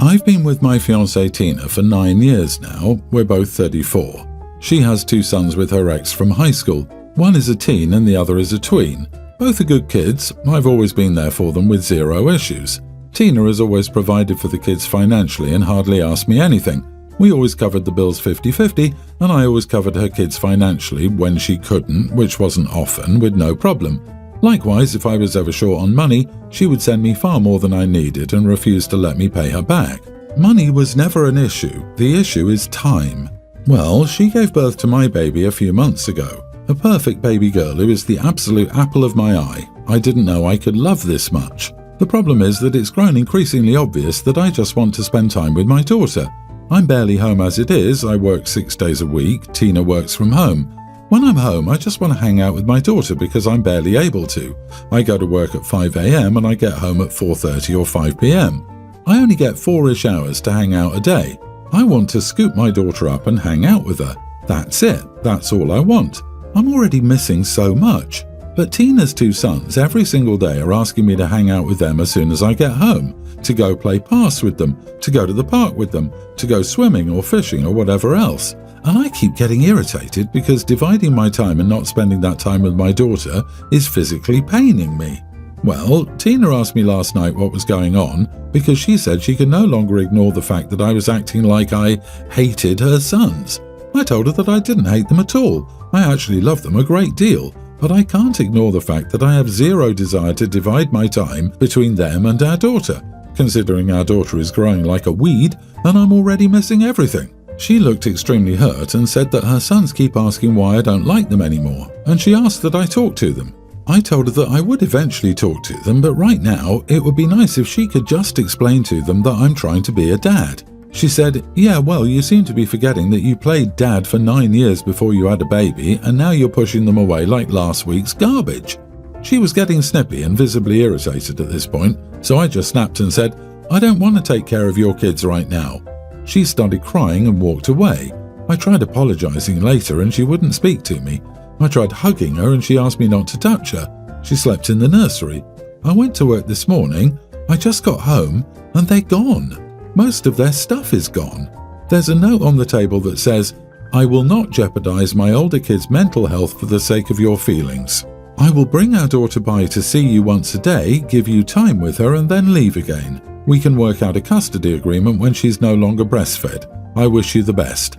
I've been with my fiancée Tina for 9 years now. We're both 34. She has 2 sons with her ex from high school. One is a teen and the other is a tween. Both are good kids. I've always been there for them with 0 issues. Tina has always provided for the kids financially and hardly asked me anything. We always covered the bills 50-50, and I always covered her kids financially when she couldn't, which wasn't often, with no problem. Likewise, if I was ever short on money, she would send me far more than I needed and refused to let me pay her back. Money was never an issue. The issue is time. Well, she gave birth to my baby a few months ago. A perfect baby girl who is the absolute apple of my eye. I didn't know I could love this much. The problem is that it's grown increasingly obvious that I just want to spend time with my daughter. I'm barely home as it is. I work 6 days a week. Tina works from home. When I'm home, I just want to hang out with my daughter because I'm barely able to. I go to work at 5 a.m. and I get home at 4:30 or 5 p.m. I only get 4-ish hours to hang out a day. I want to scoop my daughter up and hang out with her. That's it. That's all I want. I'm already missing so much. But Tina's 2 sons every single day are asking me to hang out with them as soon as I get home, to go play pass with them, to go to the park with them, to go swimming or fishing or whatever else. And I keep getting irritated because dividing my time and not spending that time with my daughter is physically paining me. Well, Tina asked me last night what was going on because she said she could no longer ignore the fact that I was acting like I hated her sons. I told her that I didn't hate them at all. I actually love them a great deal, but I can't ignore the fact that I have 0 desire to divide my time between them and our daughter, considering our daughter is growing like a weed and I'm already missing everything. She looked extremely hurt and said that her sons keep asking why I don't like them anymore, and she asked that I talk to them. I told her that I would eventually talk to them, but right now it would be nice if she could just explain to them that I'm trying to be a dad. She said, "Yeah, well, you seem to be forgetting that you played dad for 9 years before you had a baby, and now you're pushing them away like last week's garbage." She was getting snippy and visibly irritated at this point, so I just snapped and said, "I don't want to take care of your kids right now." She started crying and walked away. I tried apologizing later and she wouldn't speak to me. I tried hugging her and she asked me not to touch her. She slept in the nursery. I went to work this morning. I just got home and they're gone. Most of their stuff is gone. There's a note on the table that says, "I will not jeopardize my older kid's mental health for the sake of your feelings. I will bring our daughter by to see you once a day, give you time with her and then leave again. We can work out a custody agreement when she's no longer breastfed. I wish you the best."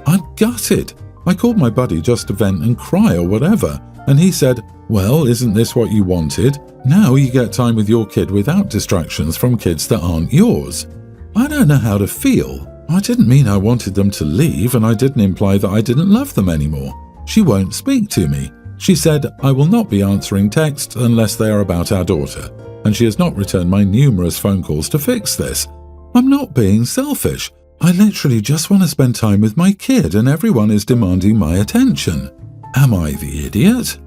I'm gutted. I called my buddy just to vent and cry or whatever, and he said, "Well, isn't this what you wanted? Now you get time with your kid without distractions from kids that aren't yours." I don't know how to feel. I didn't mean I wanted them to leave, and I didn't imply that I didn't love them anymore. She won't speak to me. She said, "I will not be answering texts unless they are about our daughter," and she has not returned my numerous phone calls to fix this. I'm not being selfish. I literally just want to spend time with my kid and everyone is demanding my attention. Am I the idiot?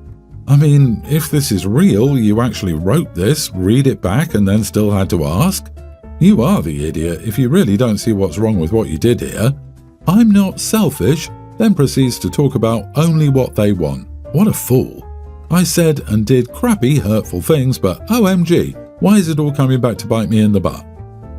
I mean, if this is real, you actually wrote this, read it back and then still had to ask? You are the idiot if you really don't see what's wrong with what you did here. I'm not selfish, then proceeds to talk about only what they want. What a fool. I said and did crappy, hurtful things, but OMG, why is it all coming back to bite me in the butt?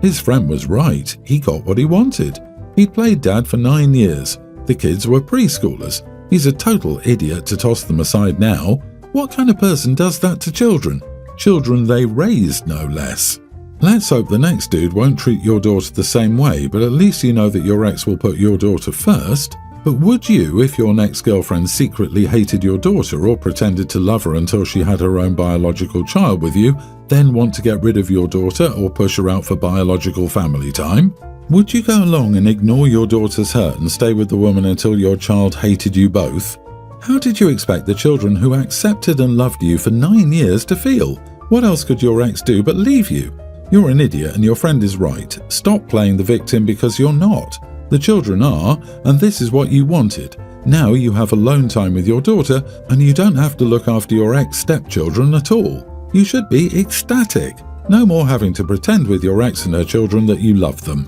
His friend was right. He got what he wanted. He'd played dad for 9 years. The kids were preschoolers. He's a total idiot to toss them aside now. What kind of person does that to children? Children they raised, no less. Let's hope the next dude won't treat your daughter the same way, but at least you know that your ex will put your daughter first. But would you, if your next girlfriend secretly hated your daughter or pretended to love her until she had her own biological child with you, then want to get rid of your daughter or push her out for biological family time? Would you go along and ignore your daughter's hurt and stay with the woman until your child hated you both? How did you expect the children who accepted and loved you for 9 years to feel? What else could your ex do but leave you? You're an idiot and your friend is right. Stop playing the victim because you're not. The children are, and this is what you wanted. Now you have alone time with your daughter and you don't have to look after your ex-stepchildren at all. You should be ecstatic. No more having to pretend with your ex and her children that you love them.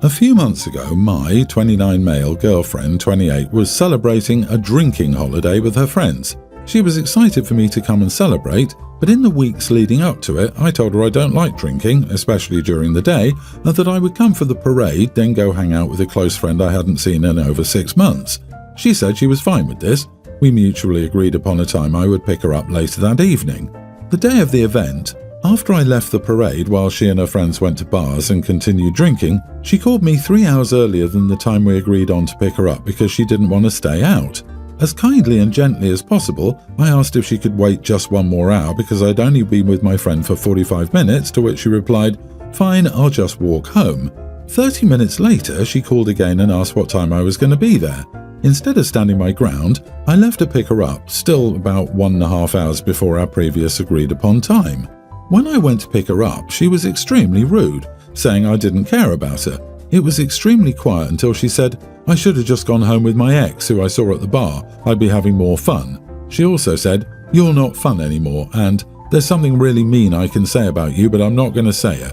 A few months ago, my 29 male girlfriend, 28, was celebrating a drinking holiday with her friends. She was excited for me to come and celebrate. But in the weeks leading up to it, I told her I don't like drinking, especially during the day, and that I would come for the parade, then go hang out with a close friend I hadn't seen in over 6 months. She said she was fine with this. We mutually agreed upon a time I would pick her up later that evening. The day of the event, after I left the parade while she and her friends went to bars and continued drinking, she called me 3 hours earlier than the time we agreed on to pick her up because she didn't want to stay out. As kindly and gently as possible, I asked if she could wait just 1 more hour because I'd only been with my friend for 45 minutes, to which she replied, "Fine, I'll just walk home." 30 minutes later, she called again and asked what time I was going to be there. Instead of standing my ground, I left to pick her up, still about 1.5 hours before our previous agreed upon time. When I went to pick her up, she was extremely rude, saying I didn't care about her. It was extremely quiet until she said, I should have just gone home with my ex who I saw at the bar, I'd be having more fun. She also said, "You're not fun anymore," and "There's something really mean I can say about you, but I'm not going to say it."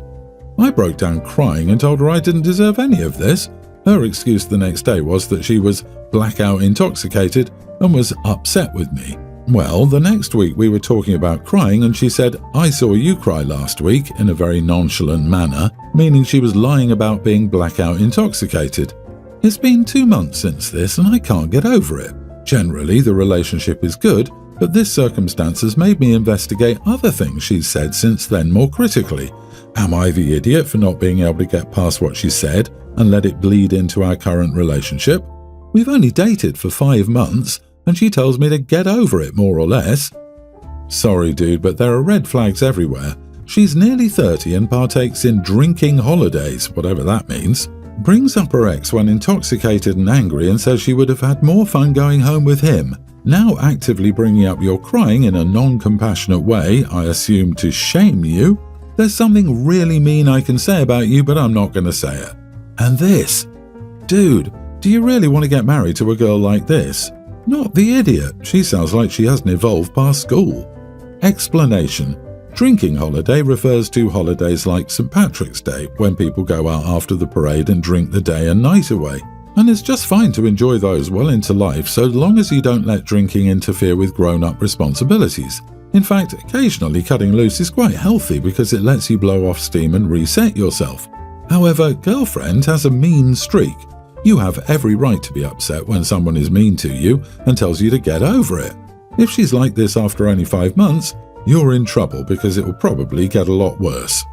I broke down crying and told her I didn't deserve any of this. Her excuse the next day was that she was blackout intoxicated and was upset with me. Well, the next week we were talking about crying and she said, "I saw you cry last week," in a very nonchalant manner, meaning she was lying about being blackout intoxicated. It's been 2 months since this and I can't get over it. Generally, the relationship is good, but this circumstance has made me investigate other things she's said since then more critically. Am I the idiot for not being able to get past what she said and let it bleed into our current relationship? We've only dated for 5 months and she tells me to get over it, more or less. Sorry, dude, but there are red flags everywhere. She's nearly 30 and partakes in drinking holidays, whatever that means. Brings up her ex when intoxicated and angry and says she would have had more fun going home with him. Now actively bringing up your crying in a non-compassionate way, I assume to shame you. There's something really mean I can say about you, but I'm not going to say it. And this. Dude, do you really want to get married to a girl like this? Not the idiot. She sounds like she hasn't evolved past school. Explanation. Drinking holiday refers to holidays like St. Patrick's Day, when people go out after the parade and drink the day and night away. And it's just fine to enjoy those well into life so long as you don't let drinking interfere with grown-up responsibilities. In fact, occasionally cutting loose is quite healthy because it lets you blow off steam and reset yourself. However, girlfriend has a mean streak. You have every right to be upset when someone is mean to you and tells you to get over it. If she's like this after only 5 months, you're in trouble because it will probably get a lot worse.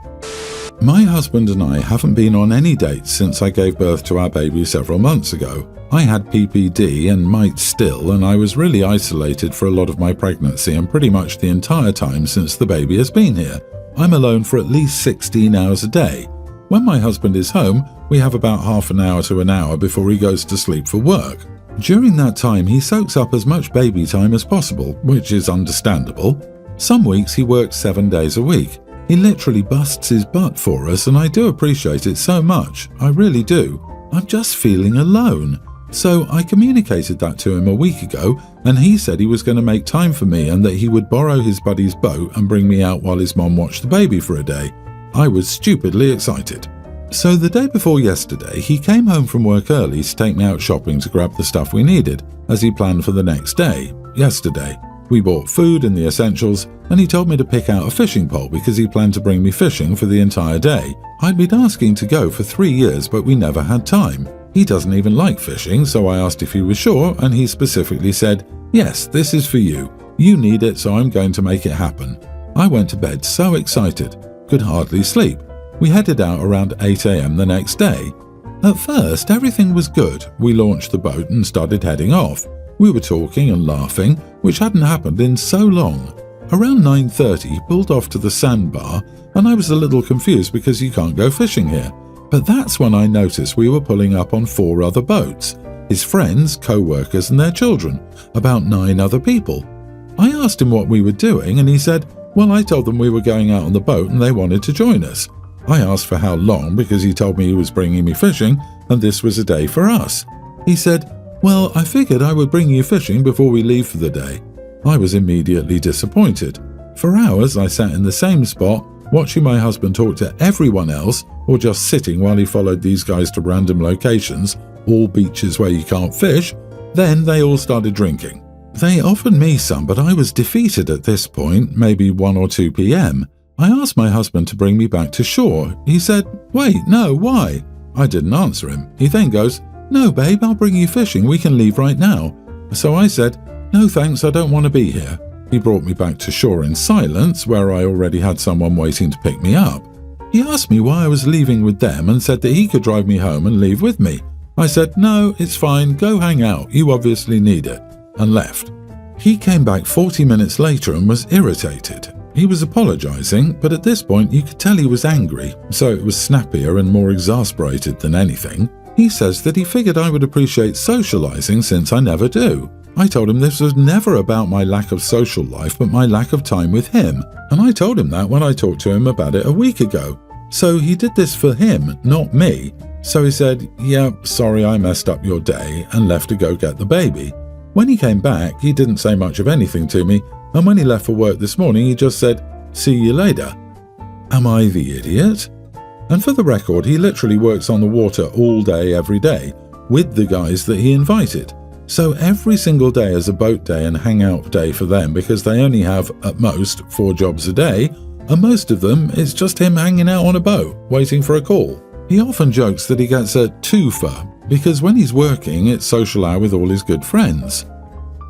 My husband and I haven't been on any dates since I gave birth to our baby several months ago. I had PPD and might still, and I was really isolated for a lot of my pregnancy and pretty much the entire time since the baby has been here. I'm alone for at least 16 hours a day. When my husband is home, we have about half an hour to an hour before he goes to sleep for work. During that time, he soaks up as much baby time as possible, which is understandable. Some weeks he works 7 days a week. He literally busts his butt for us and I do appreciate it so much. I really do. I'm just feeling alone. So I communicated that to him a week ago and he said he was going to make time for me and that he would borrow his buddy's boat and bring me out while his mom watched the baby for a day. I was stupidly excited. So the day before yesterday, he came home from work early to take me out shopping to grab the stuff we needed, as he planned for the next day, yesterday. We bought food and the essentials, and he told me to pick out a fishing pole because he planned to bring me fishing for the entire day. I'd been asking to go for 3 years, but we never had time. He doesn't even like fishing, so I asked if he was sure, and he specifically said, "Yes, this is for you. You need it, so I'm going to make it happen." I went to bed so excited, could hardly sleep. We headed out around 8 a.m. the next day. At first, everything was good. We launched the boat and started heading off. We were talking and laughing, which hadn't happened in so long. Around 9:30, he pulled off to the sandbar, and I was a little confused because you can't go fishing here. But that's when I noticed we were pulling up on 4 other boats. His friends, co-workers and their children, about 9 other people. I asked him what we were doing and he said, well, I told them we were going out on the boat and they wanted to join us. I asked for how long because he told me he was bringing me fishing and this was a day for us. He said, well, I figured I would bring you fishing before we leave for the day. I was immediately disappointed. For hours I sat in the same spot, watching my husband talk to everyone else or just sitting while he followed these guys to random locations, all beaches where you can't fish. Then they all started drinking. They offered me some, but I was defeated at this point, maybe 1 or 2 p.m. I asked my husband to bring me back to shore. He said, "Wait, no, why?" I didn't answer him. He then goes, "No, babe, I'll bring you fishing. We can leave right now." So I said, "No thanks, I don't want to be here." He brought me back to shore in silence, where I already had someone waiting to pick me up. He asked me why I was leaving with them and said that he could drive me home and leave with me. I said, "No, it's fine, go hang out, you obviously need it," and left. He came back 40 minutes later and was irritated. He was apologizing, but at this point you could tell he was angry, so it was snappier and more exasperated than anything. He says that he figured I would appreciate socializing since I never do. I told him this was never about my lack of social life but my lack of time with him, and I told him that when I talked to him about it a week ago. So he did this for him, not me. So he said, "Yeah, sorry I messed up your day," and left to go get the baby. When he came back, he didn't say much of anything to me, and when he left for work this morning, he just said, "See you later." Am I the idiot? And for the record, he literally works on the water all day, every day, with the guys that he invited. So every single day is a boat day and hangout day for them because they only have, at most, 4 jobs a day, and most of them is just him hanging out on a boat, waiting for a call. He often jokes that he gets a twofer, because when he's working, it's social hour with all his good friends.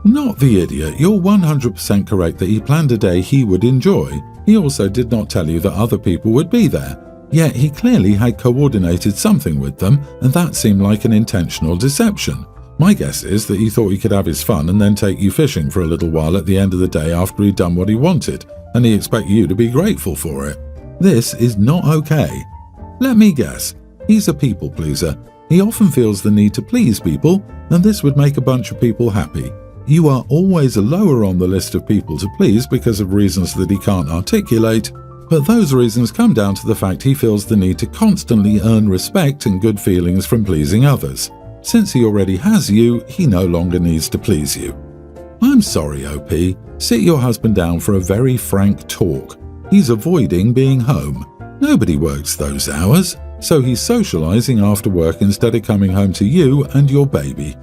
Not the idiot, you're 100% correct that he planned a day he would enjoy. He also did not tell you that other people would be there. Yet he clearly had coordinated something with them, and that seemed like an intentional deception. My guess is that he thought he could have his fun and then take you fishing for a little while at the end of the day after he'd done what he wanted, and he expected you to be grateful for it. This is not okay. Let me guess, he's a people pleaser. He often feels the need to please people, and this would make a bunch of people happy. You are always lower on the list of people to please because of reasons that he can't articulate, but those reasons come down to the fact he feels the need to constantly earn respect and good feelings from pleasing others. Since he already has you, he no longer needs to please you. I'm sorry, OP. Sit your husband down for a very frank talk. He's avoiding being home. Nobody works those hours, so he's socializing after work instead of coming home to you and your baby.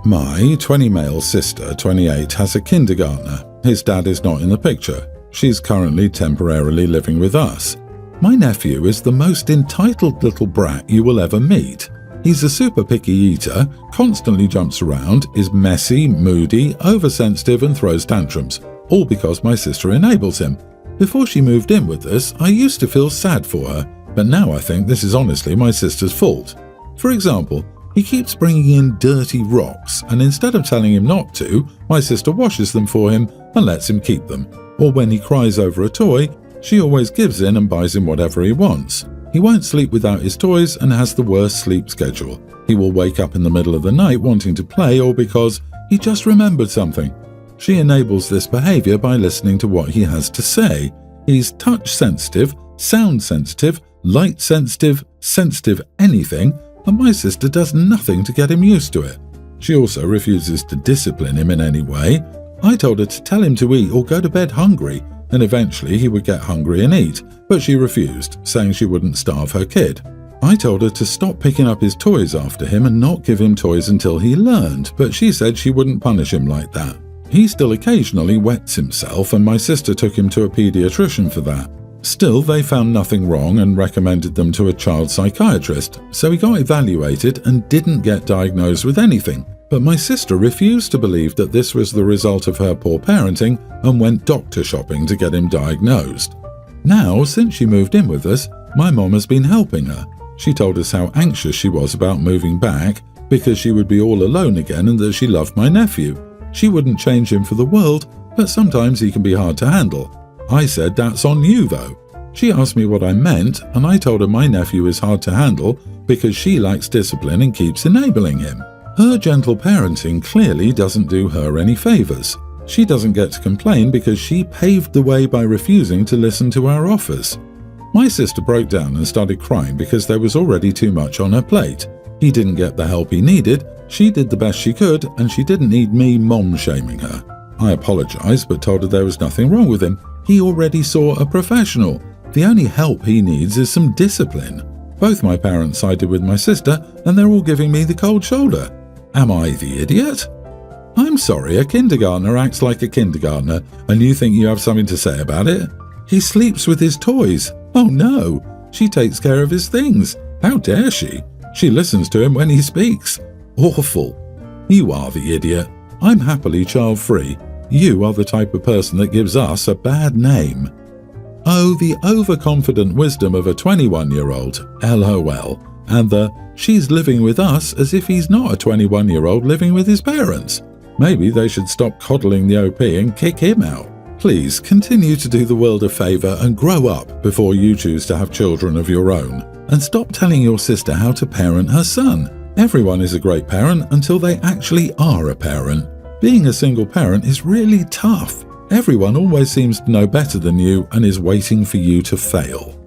My 20 male sister, 28, has a kindergartner. His dad is not in the picture. She's currently temporarily living with us. My nephew is the most entitled little brat you will ever meet. He's a super picky eater, constantly jumps around, is messy, moody, oversensitive and throws tantrums, all because my sister enables him. Before she moved in with us, I used to feel sad for her, but now I think this is honestly my sister's fault. For example, he keeps bringing in dirty rocks, and instead of telling him not to, my sister washes them for him and lets him keep them. Or when he cries over a toy, she always gives in and buys him whatever he wants. He won't sleep without his toys and has the worst sleep schedule. He will wake up in the middle of the night wanting to play or because he just remembered something. She enables this behavior by listening to what he has to say. He's touch sensitive, sound sensitive, light sensitive, sensitive anything, and my sister does nothing to get him used to it. She also refuses to discipline him in any way. I told her to tell him to eat or go to bed hungry, and eventually he would get hungry and eat, but she refused, saying she wouldn't starve her kid. I told her to stop picking up his toys after him and not give him toys until he learned, but she said she wouldn't punish him like that. He still occasionally wets himself, and my sister took him to a pediatrician for that. Still, they found nothing wrong and recommended them to a child psychiatrist, so he got evaluated and didn't get diagnosed with anything. But my sister refused to believe that this was the result of her poor parenting and went doctor shopping to get him diagnosed. Now, since she moved in with us, my mom has been helping her. She told us how anxious she was about moving back because she would be all alone again and that she loved my nephew. She wouldn't change him for the world, but sometimes he can be hard to handle. I said that's on you though. She asked me what I meant, and I told her my nephew is hard to handle because she lacks discipline and keeps enabling him. Her gentle parenting clearly doesn't do her any favors. She doesn't get to complain because she paved the way by refusing to listen to our offers. My sister broke down and started crying because there was already too much on her plate. He didn't get the help he needed, she did the best she could, and she didn't need me mom-shaming her. I apologized but told her there was nothing wrong with him. He already saw a professional. The only help he needs is some discipline. Both my parents sided with my sister, and they're all giving me the cold shoulder. Am I the idiot? I'm I'm sorry, a kindergartner acts like a kindergartner, and you think you have something to say about it? He sleeps with his toys. Oh no, she takes care of his things. How dare she? She listens to him when he speaks. Awful. You are the idiot. I'm happily child-free. You are the type of person that gives us a bad name. Oh, the overconfident wisdom of a 21-year-old, LOL, and the she's living with us as if he's not a 21-year-old living with his parents. Maybe they should stop coddling the OP and kick him out. Please continue to do the world a favour and grow up before you choose to have children of your own. And stop telling your sister how to parent her son. Everyone is a great parent until they actually are a parent. Being a single parent is really tough. Everyone always seems to know better than you and is waiting for you to fail.